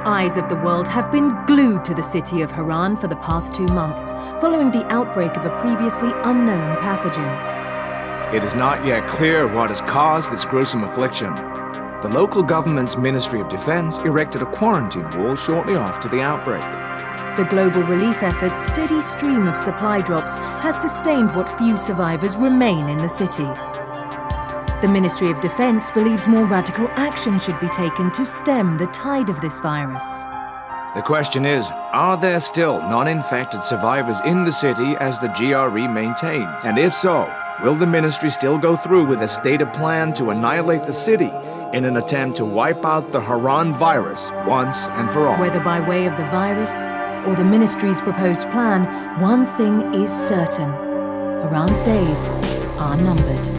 eyes of the world have been glued to the city of Haran for the past 2 months, following the outbreak of a previously unknown pathogen. It is not yet clear what has caused this gruesome affliction. The local government's Ministry of Defense erected a quarantine wall shortly after the outbreak. The global relief effort's steady stream of supply drops has sustained what few survivors remain in the city. The Ministry of Defense believes more radical action should be taken to stem the tide of this virus. The question is, are there still non-infected survivors in the city as the GRE maintains? And if so, will the ministry still go through with a stated plan to annihilate the city in an attempt to wipe out the Haran virus once and for all? Whether by way of the virus or the ministry's proposed plan, one thing is certain: Haran's days are numbered.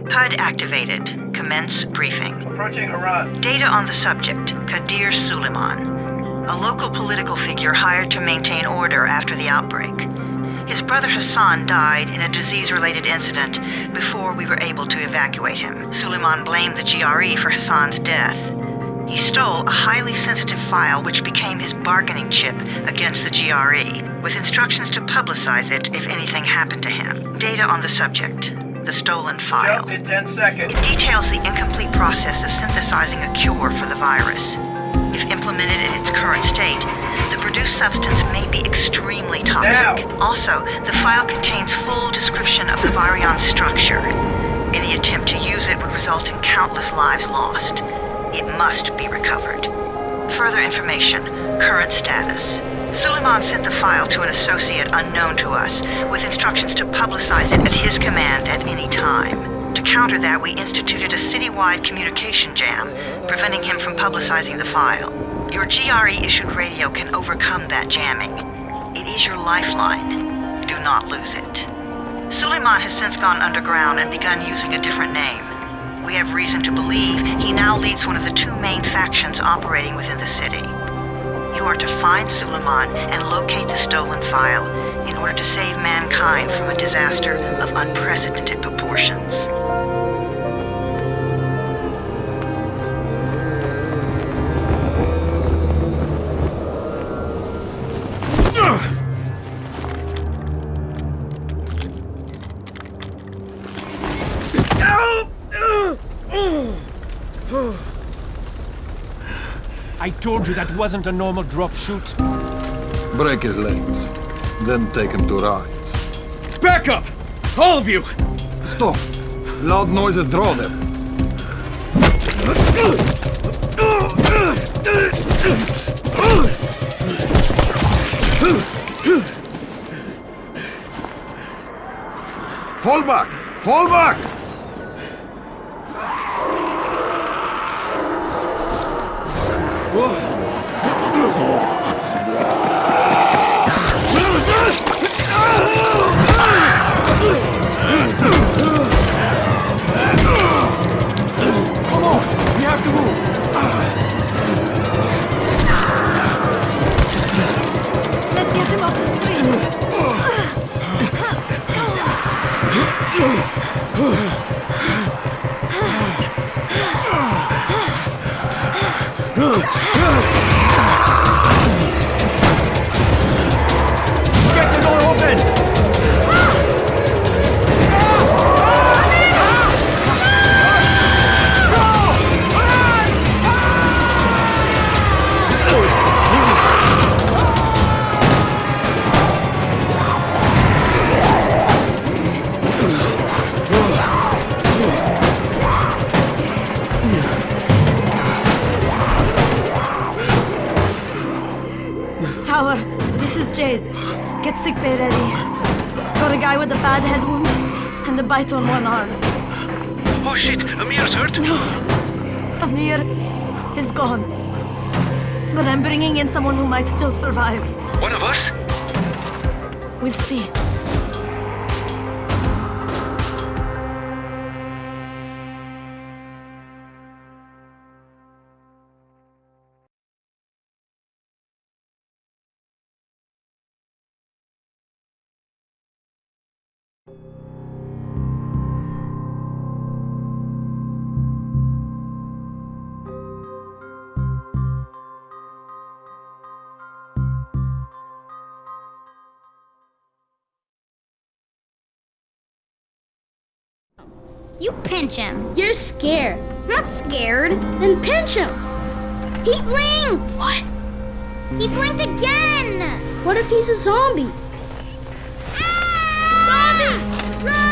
HUD activated. Commence briefing. Approaching Haran. Data on the subject, Kadir Suleiman, a local political figure hired to maintain order after the outbreak. His brother Hassan died in a disease-related incident before we were able to evacuate him. Suleiman blamed the GRE for Hassan's death. He stole a highly sensitive file which became his bargaining chip against the GRE, with instructions to publicize it if anything happened to him. Data on the subject. The stolen file. Jump in 10 seconds. It details the incomplete process of synthesizing a cure for the virus. If implemented in its current state, the produced substance may be extremely toxic. Now. Also, the file contains full description of the virion's structure. Any attempt to use it would result in countless lives lost. It must be recovered. Further information, current status. Suleiman sent the file to an associate unknown to us, with instructions to publicize it at his command at any time. To counter that, we instituted a citywide communication jam, preventing him from publicizing the file. Your GRE-issued radio can overcome that jamming. It is your lifeline. Do not lose it. Suleiman has since gone underground and begun using a different name. We have reason to believe he now leads one of the 2 main factions operating within the city. You are to find Suleiman and locate the stolen file in order to save mankind from a disaster of unprecedented proportions. I told you that wasn't a normal drop shoot. Break his legs, then take him to rides. Back up! All of you! Stop! Loud noises draw them. Fall back! Fall back! Come on! We have to move! Let's get him off the street! Get the door open! Jade, get sickbay ready. Got a guy with a bad head wound and a bite on one arm. Oh shit, Amir's hurt? No, Amir is gone. But I'm bringing in someone who might still survive. One of us? We'll see. You pinch him. You're scared. I'm not scared. Then pinch him. He blinked! What? He blinked again! What if he's a zombie? Ah! Zombie! Run!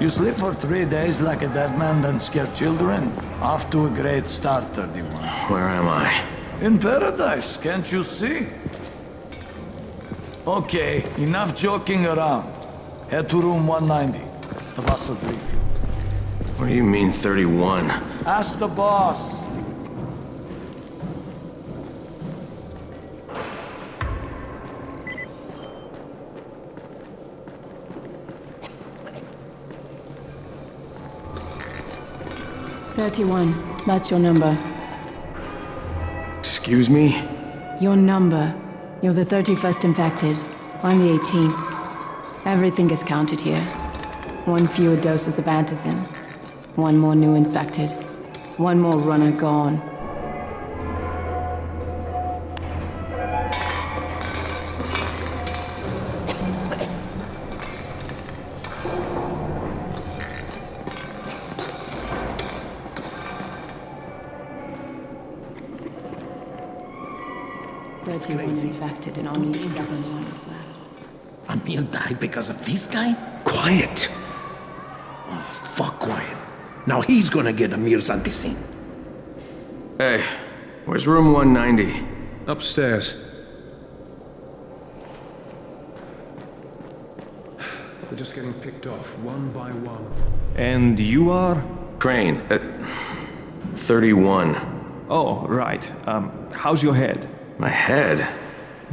You sleep for 3 days like a dead man, then scare children? Off to a great start, 31. Where am I? In paradise, can't you see? Okay, enough joking around. Head to room 190. The boss will brief you. What do you mean, 31? Ask the boss. That's your number. Excuse me? Your number. You're the 31st infected. I'm the 18th. Everything is counted here. 1 fewer doses of antizin. 1 more new infected. 1 more runner gone. Infected and only 7 lives left. Amir died because of this guy? Quiet! Oh, fuck quiet. Now he's gonna get Amir's antizin. Hey, where's room 190? Upstairs. We're just getting picked off, one by one. And you are? Crane, 31. Oh, right. How's your head? My head?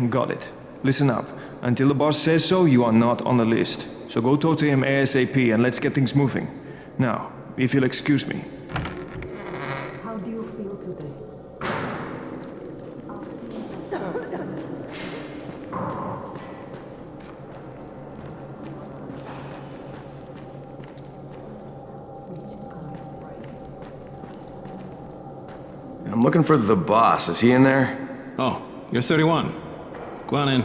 Got it. Listen up. Until the boss says so, you are not on the list. So go talk to him ASAP and let's get things moving. Now, if you'll excuse me. How do you feel today? I'm looking for the boss. Is he in there? Oh, you're 31. Go on in.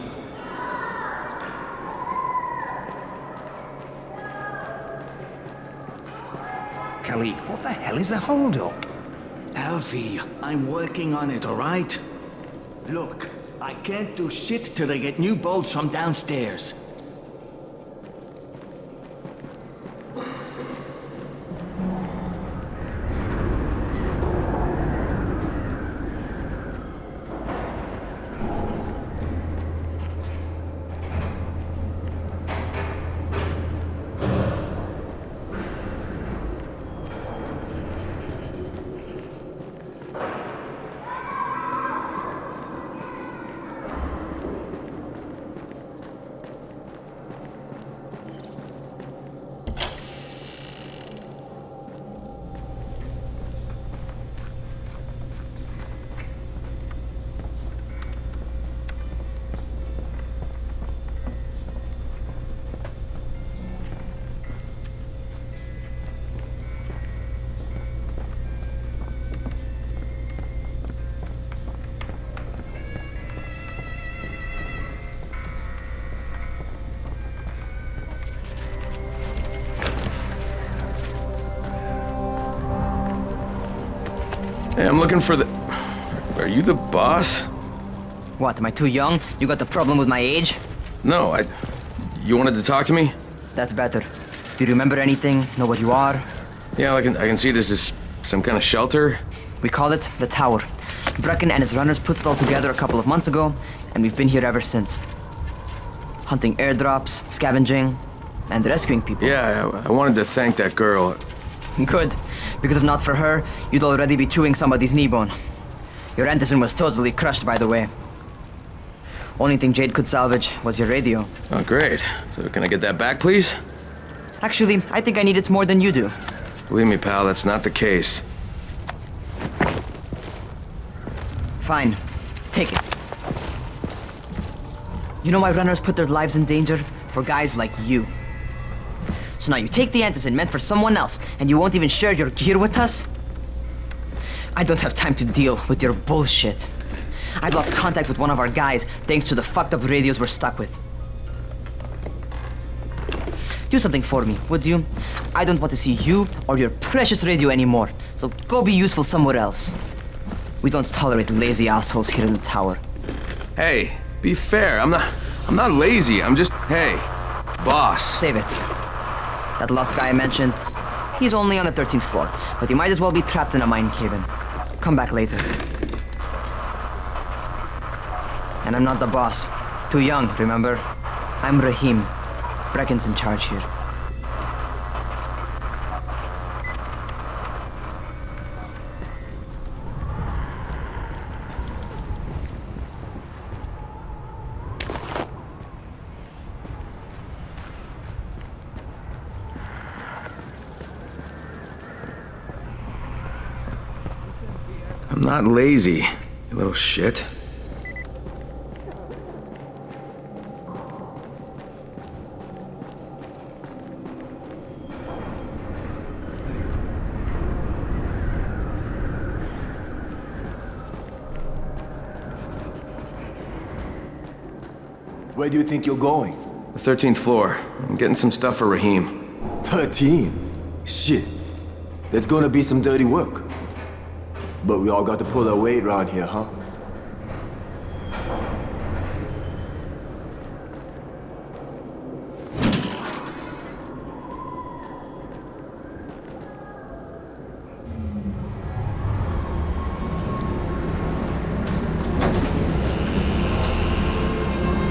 Kelly, what the hell is the holdup? Alfie, I'm working on it, all right? Look, I can't do shit till they get new bolts from downstairs. Hey, I'm looking for the... Are you the boss? What, am I too young? You got the problem with my age? No, You wanted to talk to me? That's better. Do you remember anything? Know what you are? Yeah, I can see this is some kind of shelter. We call it the Tower. Brecken and his runners put it all together a couple of months ago, and we've been here ever since. Hunting airdrops, scavenging, and rescuing people. Yeah, I wanted to thank that girl. Good, because if not for her, you'd already be chewing somebody's knee bone. Your antizin was totally crushed, by the way. Only thing Jade could salvage was your radio. Oh, great. So can I get that back, please? Actually, I think I need it more than you do. Believe me, pal, that's not the case. Fine. Take it. You know why runners put their lives in danger? For guys like you. So now you take the antizin meant for someone else, and you won't even share your gear with us? I don't have time to deal with your bullshit. I've lost contact with one of our guys thanks to the fucked up radios we're stuck with. Do something for me, would you? I don't want to see you or your precious radio anymore, so go be useful somewhere else. We don't tolerate lazy assholes here in the tower. Hey, be fair. I'm not lazy. I'm just, hey, boss. Save it. That last guy I mentioned, he's only on the 13th floor, but he might as well be trapped in a mine cave-in. Come back later. And I'm not the boss. Too young, remember? I'm Rahim. Brecken's in charge here. I'm not lazy, you little shit. Where do you think you're going? The 13th floor. I'm getting some stuff for Rahim. 13? Shit. There's gonna be some dirty work. But we all got to pull our weight around here, huh?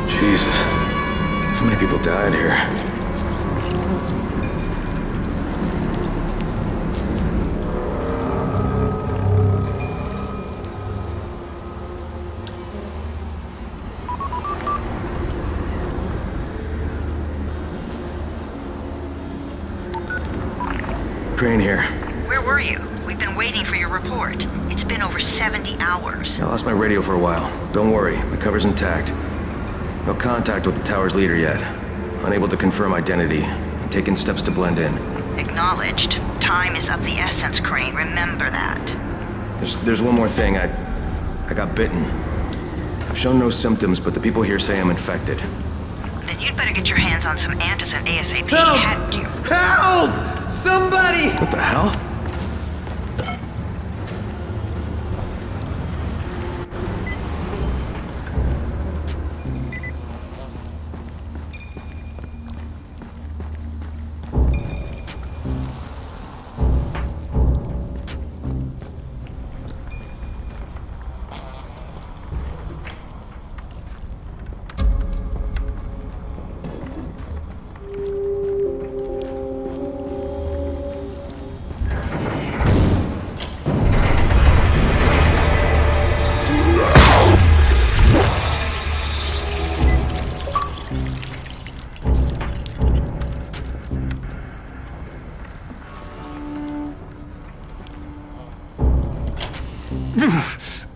Jesus. How many people died here? Crane here. Where were you? We've been waiting for your report. It's been over 70 hours. I lost my radio for a while. Don't worry, my cover's intact. No contact with the tower's leader yet. Unable to confirm identity. I'm taking steps to blend in. Acknowledged. Time is of the essence, Crane. Remember that. There's one more thing. I got bitten. I've shown no symptoms, but the people here say I'm infected. Then you'd better get your hands on some antizin ASAP. Help! Help! Somebody! What the hell?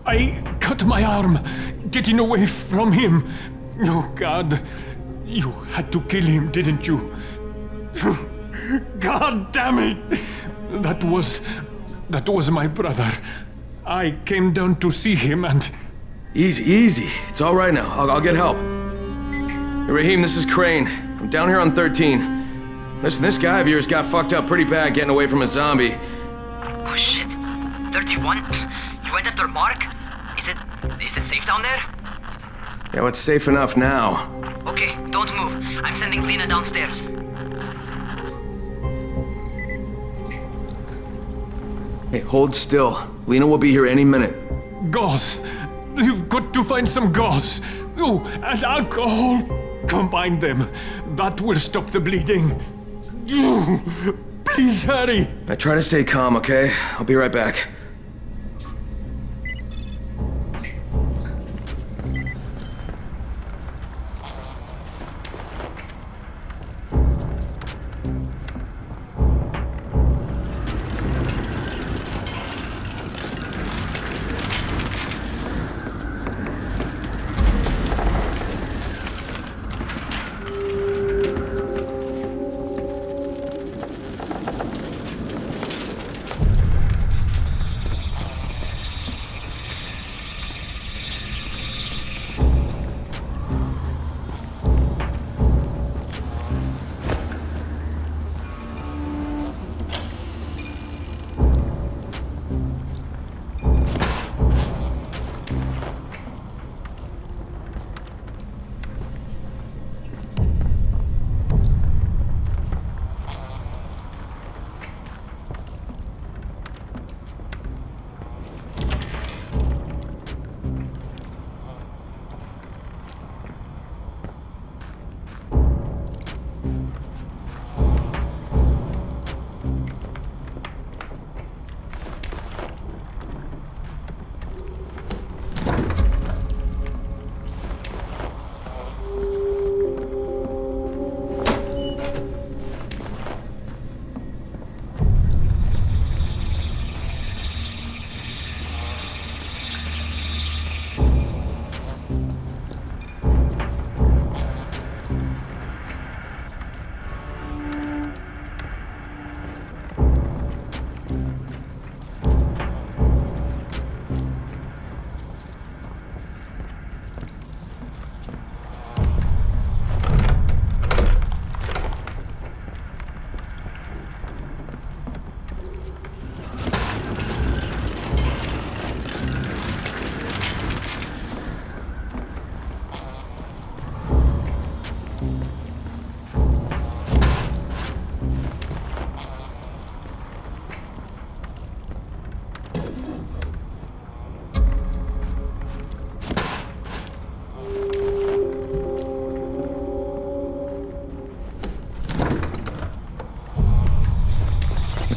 I cut my arm, getting away from him. Oh, God. You had to kill him, didn't you? God damn it! That was my brother. I came down to see him and... Easy. It's all right now. I'll get help. Hey, Rahim, this is Crane. I'm down here on 13. Listen, this guy of yours got fucked up pretty bad getting away from a zombie. Oh, shit. 31? You went after Mark? Is it safe down there? Yeah, well, it's safe enough now. Okay, don't move. I'm sending Lena downstairs. Hey, hold still. Lena will be here any minute. Gauze! You've got to find some gauze. Oh, and alcohol. Combine them. That will stop the bleeding. Please hurry. Now try to stay calm, okay? I'll be right back.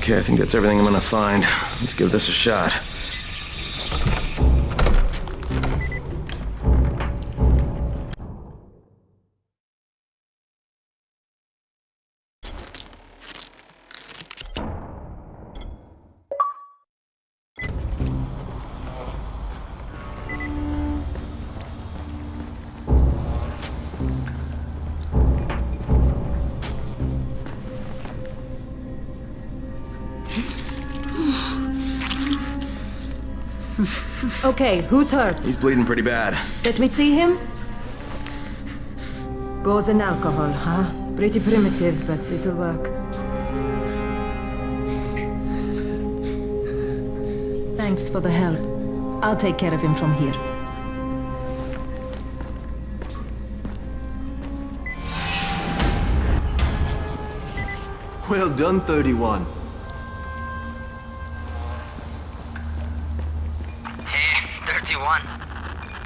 Okay, I think that's everything I'm gonna find. Let's give this a shot. Okay, who's hurt? He's bleeding pretty bad. Let me see him. Gauze and alcohol, huh? Pretty primitive, but it'll work. Thanks for the help. I'll take care of him from here. Well done, 31.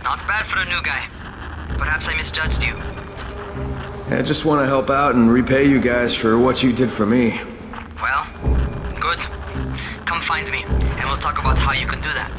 Not bad for a new guy. Perhaps I misjudged you. I just want to help out and repay you guys for what you did for me. Well, good. Come find me, and we'll talk about how you can do that.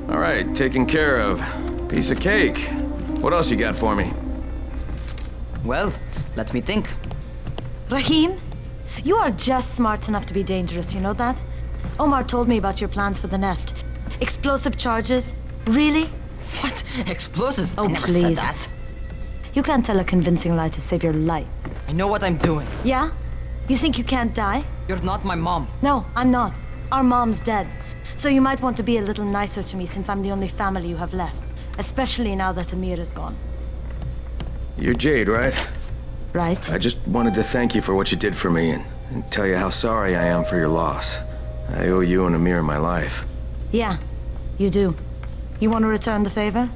Alright, taken care of. Piece of cake. What else you got for me? Well, let me think. Rahim, you are just smart enough to be dangerous, you know that? Omar told me about your plans for the nest. Explosive charges? Really? What? Explosives? Oh, I never please. said that. You can't tell a convincing lie to save your life. I know what I'm doing. Yeah? You think you can't die? You're not my mom. No, I'm not. Our mom's dead. So you might want to be a little nicer to me since I'm the only family you have left. Especially now that Amir is gone. You're Jade, right? Right. I just wanted to thank you for what you did for me and tell you how sorry I am for your loss. I owe you and Amir my life. Yeah, you do. You want to return the favor?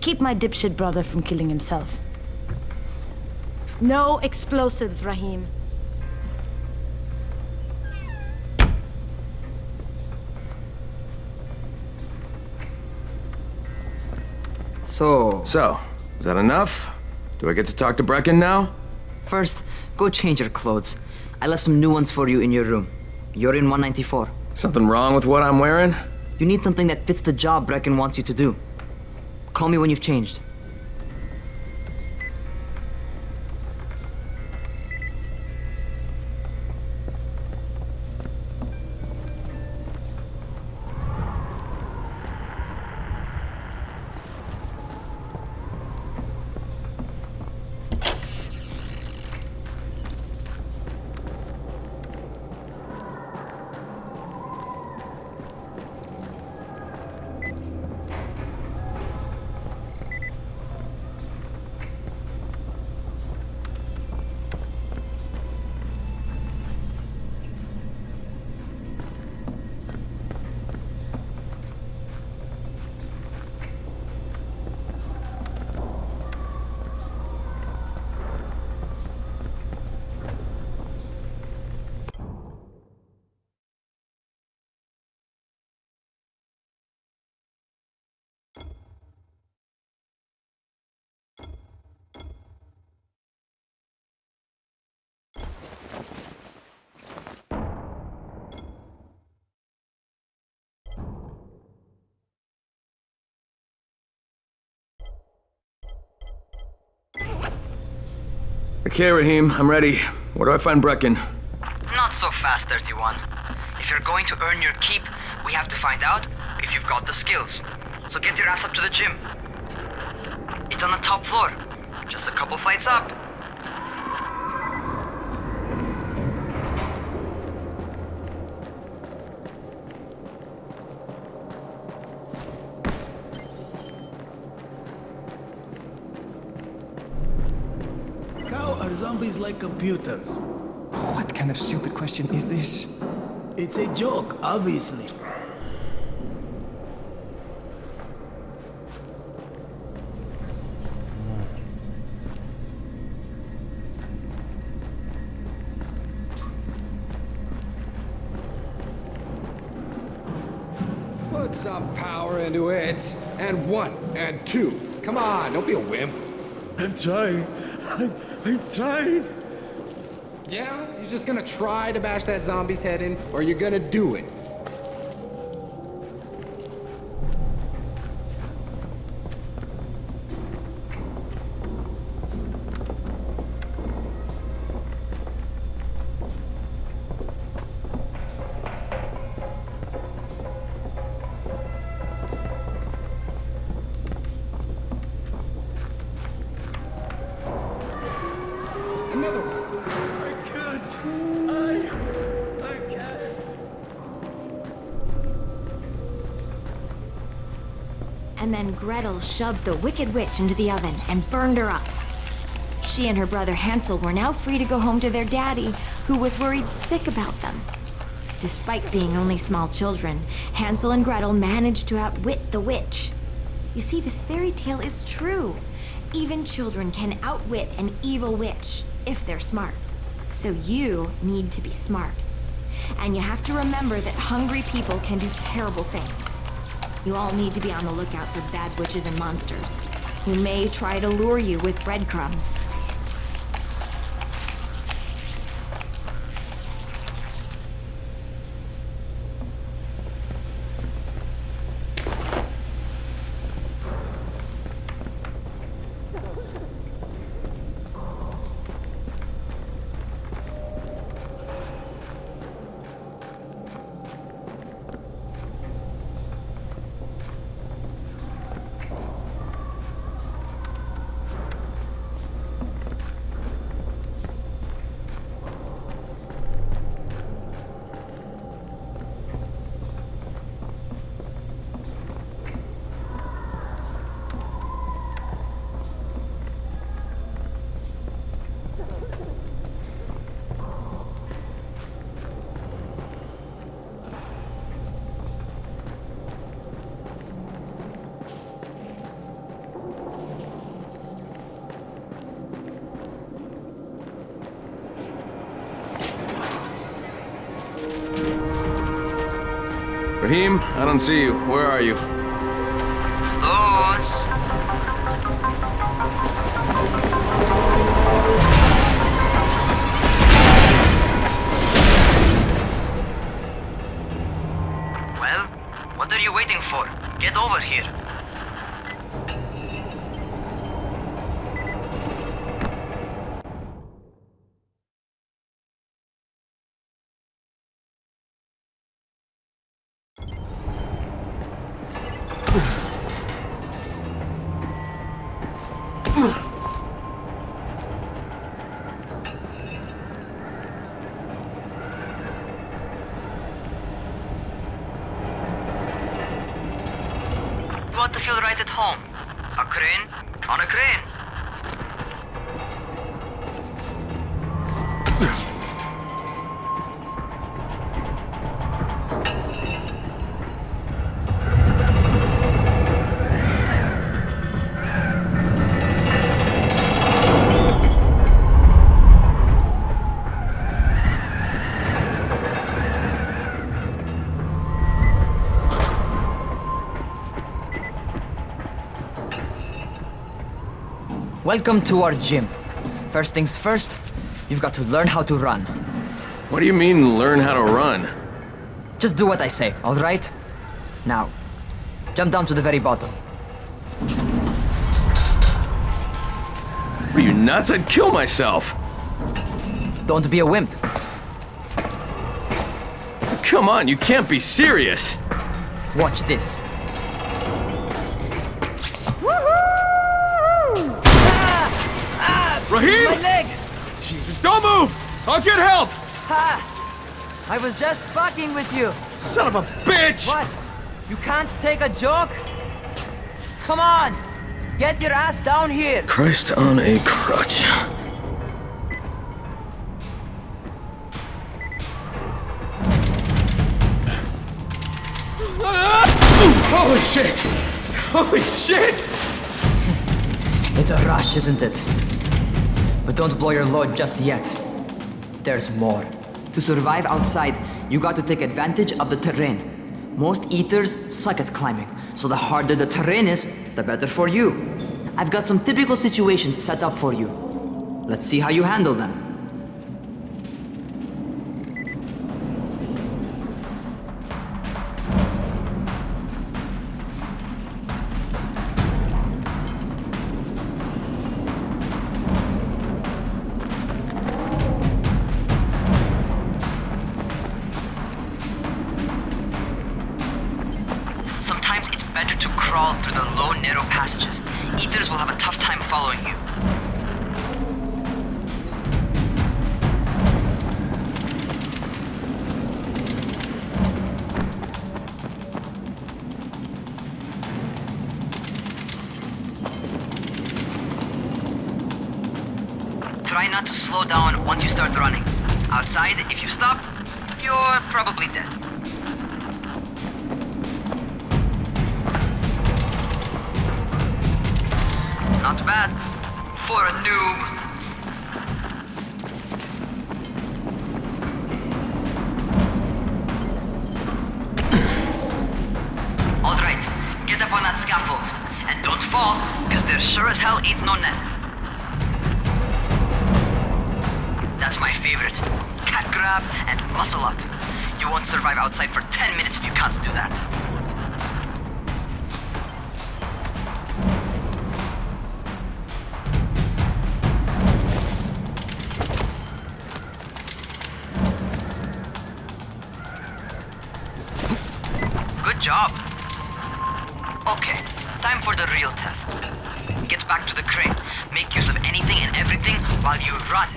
Keep my dipshit brother from killing himself. No explosives, Rahim. So, is that enough? Do I get to talk to Brecken now? First, go change your clothes. I left some new ones for you in your room. You're in 194. Something wrong with what I'm wearing? You need something that fits the job Brecken wants you to do. Call me when you've changed. Okay, Rahim, I'm ready. Where do I find Brecken? Not so fast, 31. If you're going to earn your keep, we have to find out if you've got the skills. So get your ass up to the gym. It's on the top floor. Just a couple flights up. How are zombies like computers? What kind of stupid question is this? It's a joke, obviously. Put some power into it. And 1, and 2. Come on, don't be a wimp. I'm trying. I'm trying. Yeah? You're just gonna try to bash that zombie's head in, or you're gonna do it? Another one. I can't. And then Gretel shoved the Wicked Witch into the oven and burned her up. She and her brother Hansel were now free to go home to their daddy, who was worried sick about them. Despite being only small children, Hansel and Gretel managed to outwit the witch. You see, this fairy tale is true. Even children can outwit an evil witch, if they're smart. So you need to be smart. And you have to remember that hungry people can do terrible things. You all need to be on the lookout for bad witches and monsters who may try to lure you with breadcrumbs. Raheem, I don't see you. Where are you? Those. Well, what are you waiting for? Get over here. You want to feel right at home? A crane on a crane. Welcome to our gym. First things first, you've got to learn how to run. What do you mean, learn how to run? Just do what I say, all right? Now, jump down to the very bottom. Are you nuts? I'd kill myself. Don't be a wimp. Come on, you can't be serious. Watch this. Raheem! My leg! Jesus, don't move! I'll get help! Ha! I was just fucking with you. Son of a bitch! What? You can't take a joke? Come on! Get your ass down here! Christ on a crutch. Holy shit! Holy shit! It's a rush, isn't it? But don't blow your load just yet. There's more. To survive outside, you got to take advantage of the terrain. Most eaters suck at climbing, so the harder the terrain is, the better for you. I've got some typical situations set up for you. Let's see how you handle them. Sometimes it's better to crawl through the low, narrow passages. Eaters will have a tough time following you. Try not to slow down once you start running. Outside, if you stop, you're probably dead. Not bad for a noob. All right, get up on that scaffold. And don't fall, because there sure as hell ain't no net. That's my favorite. Cat grab and muscle up. You won't survive outside for 10 minutes if you can't do that. Good job. Okay, time for the real test. Get back to the crane. Make use of anything and everything while you run.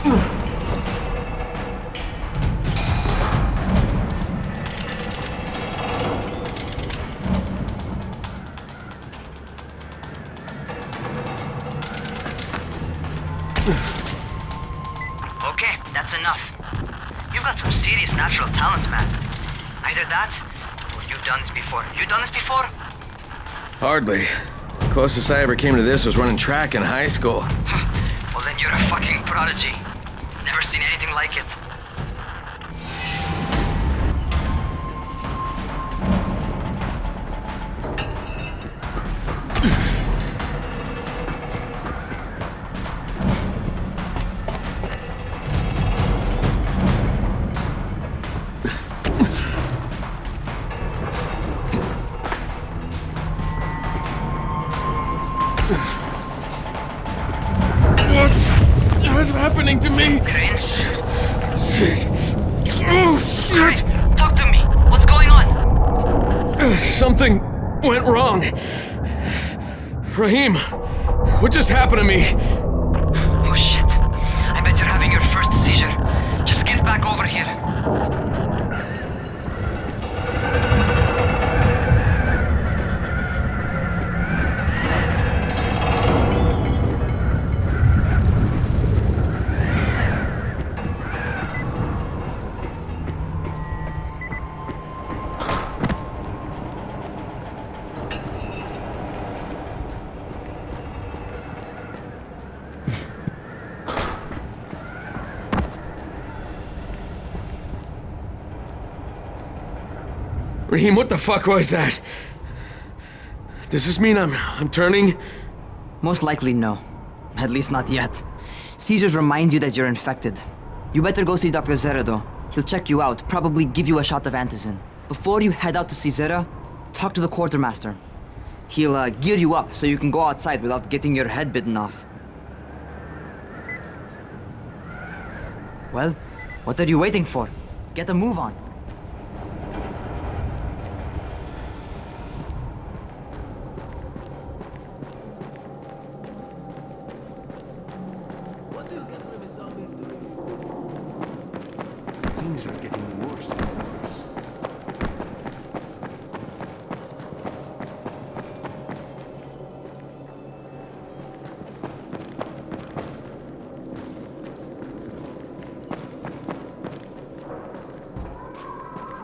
Okay, that's enough. You've got some serious natural talent, man. Either that, or you've done this before. You done this before? Hardly. Closest I ever came to this was running track in high school. Well, then you're a fucking prodigy. Never seen anything like it. What's happening to me? Crane? Shit. Oh, shit. Crane, talk to me. What's going on? Something went wrong. Rahim, what just happened to me? Oh shit. I bet you're having your first seizure. Just get back over here. Rahim, what the fuck was that? Does this mean I'm turning? Most likely no. At least not yet. Seizures remind you that you're infected. You better go see Dr. Zera though. He'll check you out, probably give you a shot of antizin. Before you head out to see Zera, talk to the quartermaster. He'll gear you up so you can go outside without getting your head bitten off. Well, what are you waiting for? Get a move on. Things are getting worse and worse.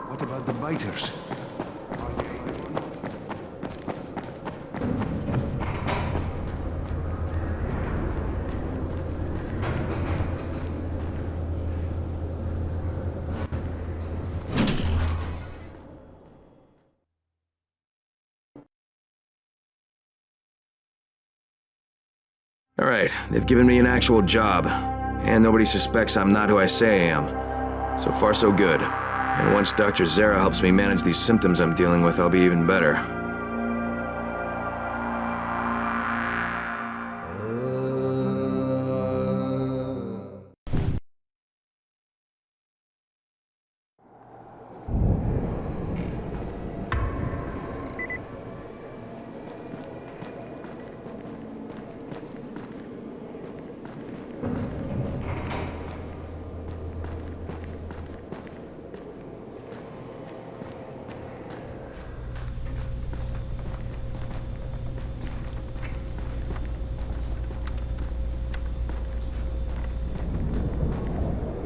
What about the biters? All right, they've given me an actual job, and nobody suspects I'm not who I say I am. So far, so good. And once Dr. Zera helps me manage these symptoms I'm dealing with, I'll be even better.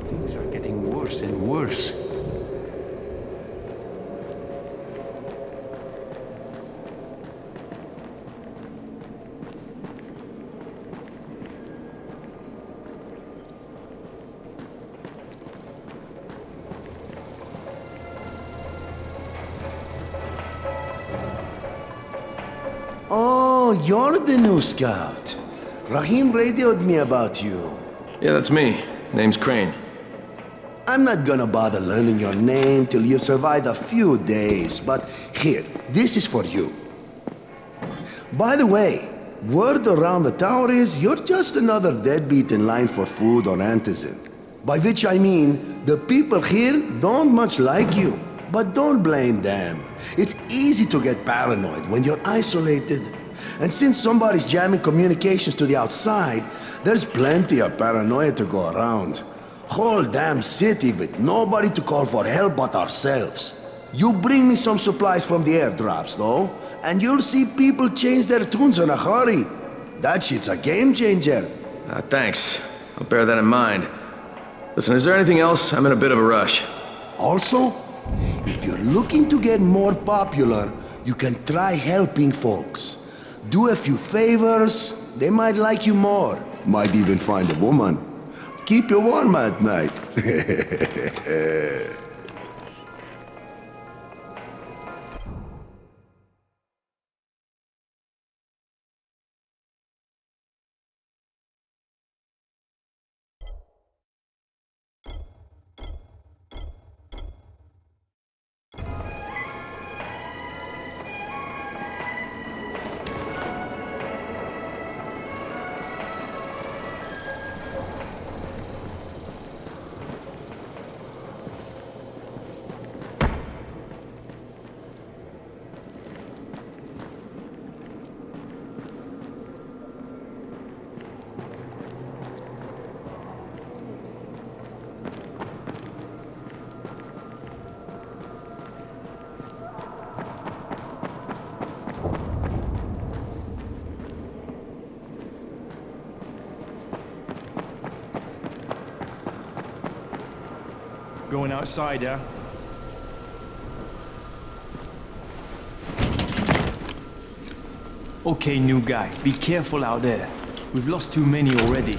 Things are getting worse and worse. Oh, you're the new scout. Rahim radioed me about you. Yeah, that's me. Name's Crane. I'm not gonna bother learning your name till you survive a few days, but here, this is for you. By the way, word around the tower is you're just another deadbeat in line for food or antizin. By which I mean, the people here don't much like you. But don't blame them. It's easy to get paranoid when you're isolated And since somebody's jamming communications to the outside, there's plenty of paranoia to go around. Whole damn city with nobody to call for help but ourselves. You bring me some supplies from the airdrops, though, and you'll see people change their tunes in a hurry. That shit's a game changer. Thanks. I'll bear that in mind. Listen, is there anything else? I'm in a bit of a rush. Also, if you're looking to get more popular, you can try helping folks. Do a few favors, they might like you more. Might even find a woman. Keep you warm at night. Going outside, yeah? Okay, new guy, be careful out there. We've lost too many already.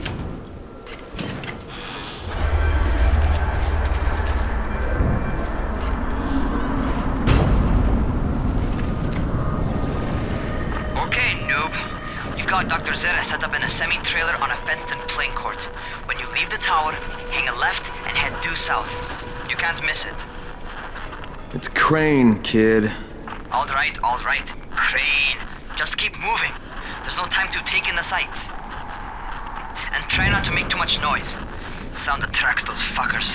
Okay, noob. You've got Dr. Zera set up in a semi-trailer on a fenced-in playing court. When you leave the tower, hang a left and head due south. You can't miss it. It's Crane, kid. All right, Crane. Just keep moving. There's no time to take in the sights. And try not to make too much noise. Sound attracts those fuckers.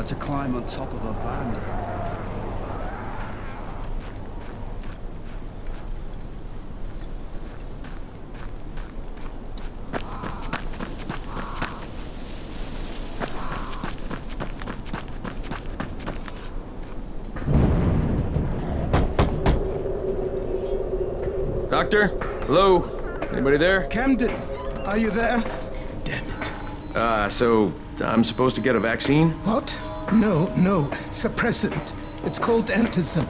To climb on top of a band. Doctor? Hello? Anybody there? Camden, are you there? So I'm supposed to get a vaccine? What? No, suppressant. It's called antizin.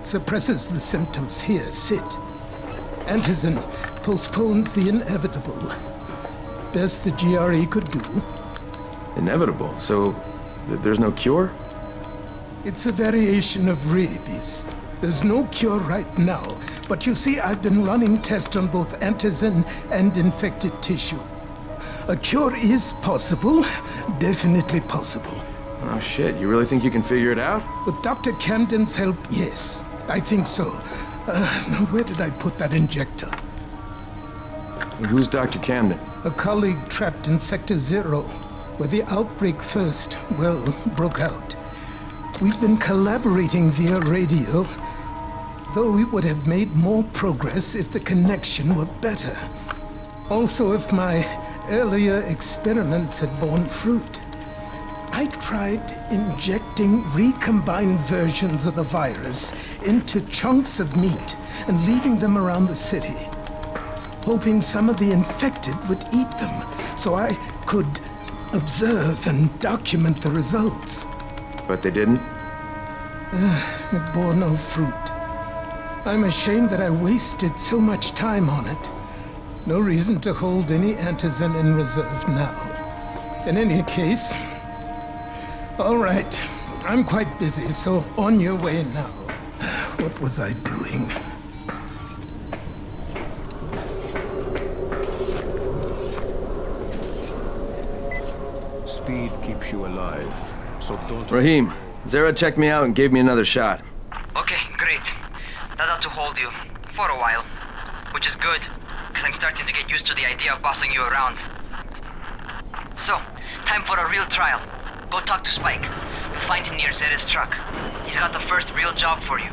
Suppresses the symptoms. Here, sit. Antizin postpones the inevitable. Best the GRE could do. Inevitable? So there's no cure? It's a variation of rabies. There's no cure right now, but you see, I've been running tests on both antizin and infected tissue. A cure is possible, definitely possible. Oh shit, you really think you can figure it out? With Dr. Camden's help, yes. I think so. Now where did I put that injector? Who's Dr. Camden? A colleague trapped in Sector 0, where the outbreak first, broke out. We've been collaborating via radio, though we would have made more progress if the connection were better. Also, if my earlier experiments had borne fruit. I tried injecting recombined versions of the virus into chunks of meat and leaving them around the city, hoping some of the infected would eat them so I could observe and document the results. But they didn't? It bore no fruit. I'm ashamed that I wasted so much time on it. No reason to hold any antizin in reserve now. In any case, all right, I'm quite busy, so on your way now. What was I doing? Speed keeps you alive, so don't... Rahim, Zara checked me out and gave me another shot. Okay, great. That ought to hold you. For a while. Which is good, because I'm starting to get used to the idea of bossing you around. So, time for a real trial. Go talk to Spike. You'll find him near Zera's truck. He's got the first real job for you.